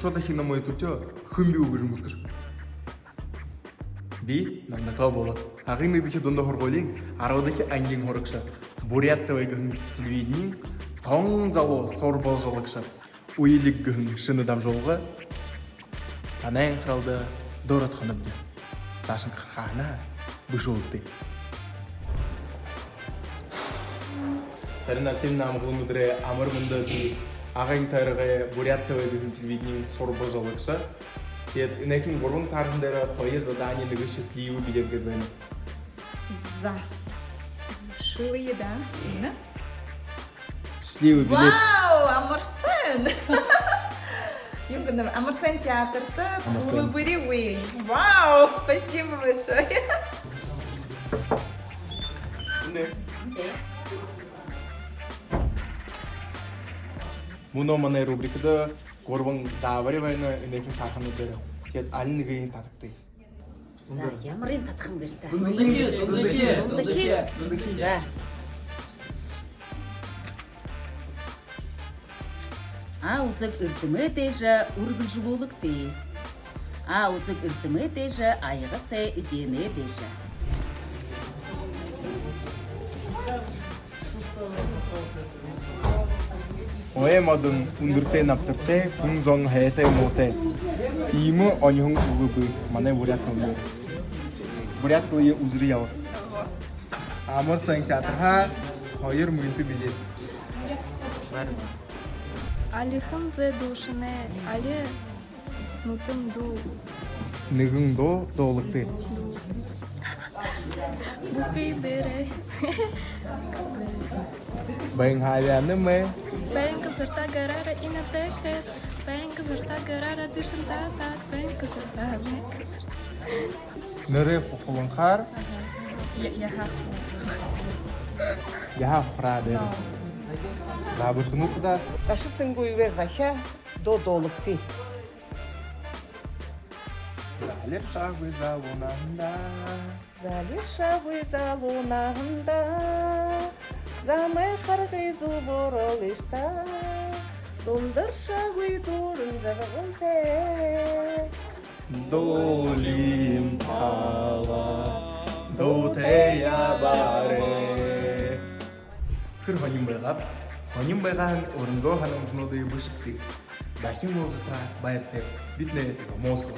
Бушода хинамой турчо хумби үгэр мөтгөр. Би намнакаа болоод агын нэг дэхи дундаа хоргоолын 10 дахь ангийн хорогшоо Бурят тавайгын телевидний тон залуу сор болжоологшоо уйлэг гэн шинэ дамжуулга танай хавда дөрөт хоногд саашин хархаана бушуулдаг. Сарна тим намгын өдрөө амар мөндөд агын тарга Бурят тавайгын телевидний сор болжоологшоо тэгээд энэхэн 3 цаархан дээр хоёр задание нэг счастливый билет гэдэг байна. За. Шилие да? Ина? Счастливый билет. Вау, Амарсен! Амарсен театр-то выбери. Вау, спасибо большое. Муно манай рубрикада гурван даавар байна. Энэхэн цаахны дээр тэгээд аль нэгийг татдаг. За, ямарын татах юм гэж та. Дундахи. За. Үзэг эрдэмээ дэж үргэлжлүүлэгтэй. Үзэг эрдэмээ дэж аягасаа идэмээ дэж. Ой модон өндөртэй навтагтай хүн зон хайтай муутай. Ийм оньхон үгүй манай Бурят хүмүүс. Бурят үе үзри яв. Амарсан театрха 2 мөндөг билет. Алихан зе душне али нутам ду Нэгэн доо дуулагтай. букей дере Баян хаяаны мэ. бэнк зерта гарара инатехе бэнк зерта гарара дишнта так бэнк зерта Нэрэ фухланхар яа фрадер. Забутнукда Ташы сынгуйве захя додолукти. Алерша вызалунанда. Залиша вызалунанда. Замай харгы зуборолишта. Дундырша вийдурын жаргунте. Долим тала дотея баре. Тэр хоним байгаа өрөнгөө ханамжнуудыг бүшигдэг. Дахин музыкра баяртай бид нэ Москва.